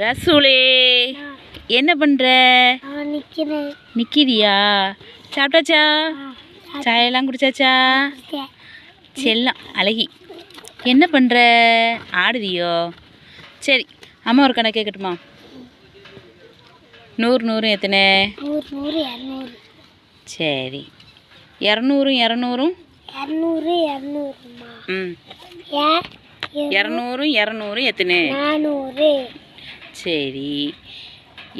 ரசூலே என்ன பண்ணுற? நிற்கிறியா? சாப்பிட்டாச்சா? சாயெல்லாம் குடிச்சாச்சா? செல்லம் அழகி என்ன பண்ணுற? ஆடுறியோ? சரி, அம்மா ஒரு கணக்கு கேட்கட்டுமா? 100 100 எத்தனை? 100 சரி, 200 200 ம் 200 200 எத்தனை? 400. சரி,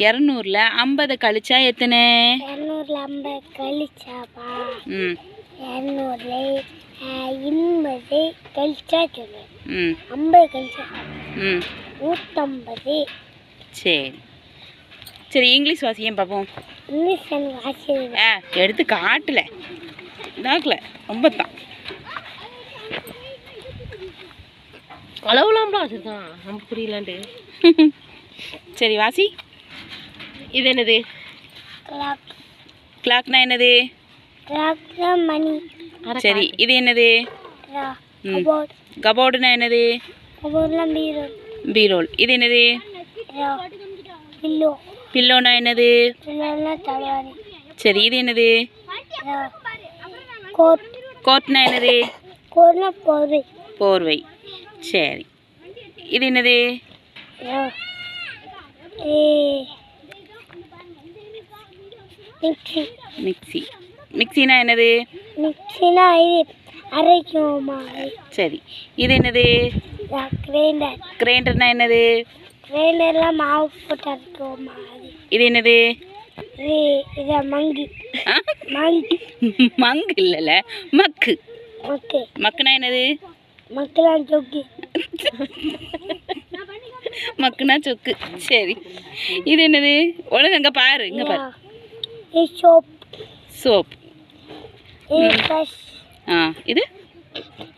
200ல் 50 கழிச்சா எத்தனை? 200ல் 50 கழிச்சாப்பா? ம் 200ல் 80 கழிச்சா சொல்லு. ம் 50 கழிச்சா ம் 150. சரி சரி, இங்கிலீஷ் வாசியம் பார்ப்போம். இங்கிலீஷ் எனக்கு வாசியது. எடுத்து காட்டல இதாக்கல ரொம்ப தான் அளவுலாம்லாம் அதுதான் நமக்கு புரியலான்ட்டு. சரி வாசி. இது என்னது? கிளாக். கிளாக்னா என்னது? கிளாக்னா மணி. சரி, இது என்னது? கபோர்ட். கபோர்டுனா என்னது? கபோர்ட்லாம் பீரோல். பீரோல். இது என்னது? பில்லோ. பில்லோனா என்னது? பில்லோனா தலைவாணி. சரி, இது என்னது? கோட். கோட்னா என்னது? கோட்னா போர்வை. போர்வை. சரி, இது என்னது? மிக்ஸி. மிக்ஸி. மிக்ஸினா என்னது? மிக்ஸினா இது அரைக்குமா? சரி, இது என்னது? கிரைண்டர். கிரைண்டர்னா என்னது? கிரைண்டர்லாம் மாவு போட்டு அரைக்குமா? இது என்னது? இது மங்கு. மங்கு. மங்கு இல்லைல்ல, மக்கு. மக்கு. மக்குனா என்னது? மக்குலாம் சொக்கு. மக்குனா சொக்கு. சரி, இது என்னது? ஒழுங்கு அங்கே பாரு, இங்கே பாரு. இது சோப். சோப். இது ப்ரஷ். இது?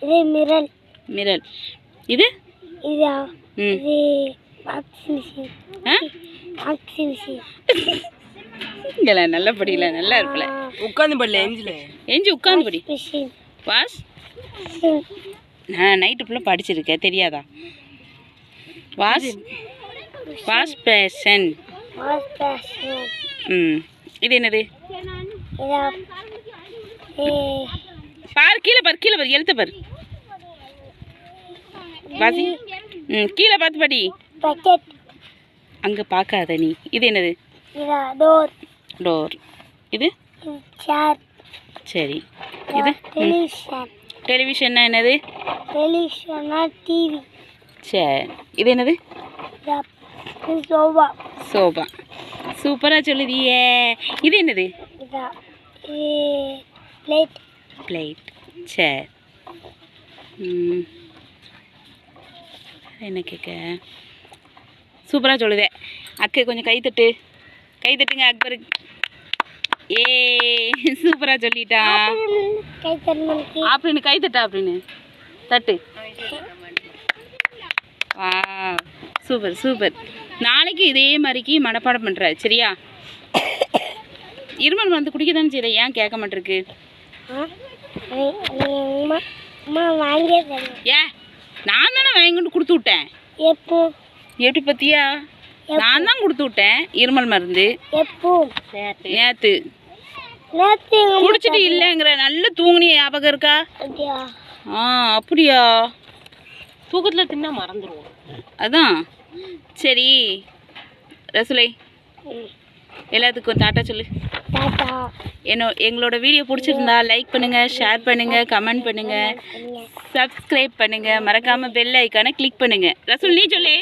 இது மிரல். மிரல். இது? இதா? ம். இது வாஷிங் மிஷின். Washing machine. இங்கே நல்லா படிக்கல, நல்லா இருப்பல. உட்காந்து படில எஞ்சி உட்காந்து படி. மிஷின். வாஷ். நான் நைட்டு ஃபுல்லாக படிச்சிருக்கேன், தெரியாதா? Wash. Wash basin. Wash basin. ம். இது என்னது? இதா? பாரு, கீழே பாரு, கீழே பாரு, எழுத்த பாரு. வாசி. ம், கீழே பார்த்து படி. பக்கெட். அங்கே பார்க்காத நீ. இது என்னது? இதா? டோர். டோர். இது? சேர். சரி, இது? டெலிவிஷன். டெலிவிஷன்னா என்னது? டெலிவிஷன்னா டிவி. சரி, இது என்னது? சோபா. சோபா. சூப்பராக சொல்லுதியே. இது என்னது? இதா? பிளேட். பிளேட். சரி. என்ன கேட்க? சூப்பராக சொல்லுதே. அக்கை கொஞ்சம் கைத்தட்டு. கைத்தட்டுங்க அக்பருக்கு. ஏ, சூப்பராக சொல்லிட்டா. கை தரணுக்கு. அப்படின்னு கைத்தட்டா, அப்படின்னு தட்டு. வா, சூப்பர் சூப்பர். நாளைக்கு இதே மாதிரிக்கு மனப்பாடம் பண்ணுற, சரியா? இருமல் வந்து குடிக்க தானே சரி, ஏன் கேட்க மாட்டிருக்கு? அம்மா வாங்கியே தரேன். ஏன் நான் தானே வாங்கி கொண்டு கொடுத்து விட்டேன். எப்போ? எப்படி பத்தியா? நான் தான் கொடுத்து விட்டேன் இருமல் மருந்து. எப்போ? நேற்று. நேற்று குடிச்சிட்டு இல்லைங்கிற. நல்ல தூங்குனிய ஞாபகம் இருக்கா? அப்படியா? அப்படியா? தூக்கத்தில் தின்னா மறந்துடுவோம். அதான். சரி ரசுலை, எல்லாத்துக்கும் டாட்டா சொல்லு. டாடா. எங்களோட வீடியோ பிடிச்சிருந்தா லைக் பண்ணுங்கள், ஷேர் பண்ணுங்கள், கமெண்ட் பண்ணுங்கள், சப்ஸ்கிரைப் பண்ணுங்கள், மறக்காமல் பெல் ஐக்கானை கிளிக் பண்ணுங்கள். ரசுல் நீ சொல்லு.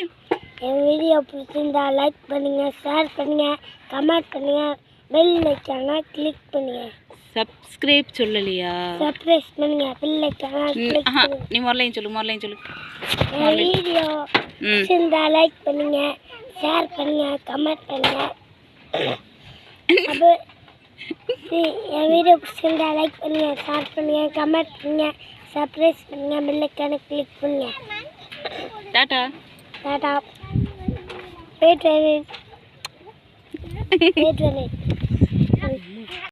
என் வீடியோ பிடிச்சிருந்தா லைக் பண்ணுங்கள், ஷேர் பண்ணுங்கள், கமெண்ட் பண்ணுங்கள், பெல் ஐக்கானை கிளிக் பண்ணுங்கள். சப்ஸ்கிரைப் சொல்லலையா? சப்ஸ்கிரைப் பண்ணுங்கள், பெல் ஐக்கானை கிளிக் பண்ணுங்கள். நீ முதல்லையும் சொல்லு, முதல்லையும் சொல்லு. என் வீடியோ பிடிச்சிருந்தா லைக் பண்ணுங்கள், ஷேர் பண்ணுங்கள், கமெண்ட் பண்ணுங்கள். அப்போ என் வீடியோ பிடிச்சிருந்தா லைக் பண்ணுங்கள், ஷேர் பண்ணுங்கள், கமெண்ட் பண்ணுங்கள், சப்ஸ்கிரைப் பண்ணுங்கள், பெல் ஐக்கானை கிளிக் பண்ணுங்கள். டாட்டா. டாடா. வெயிட்.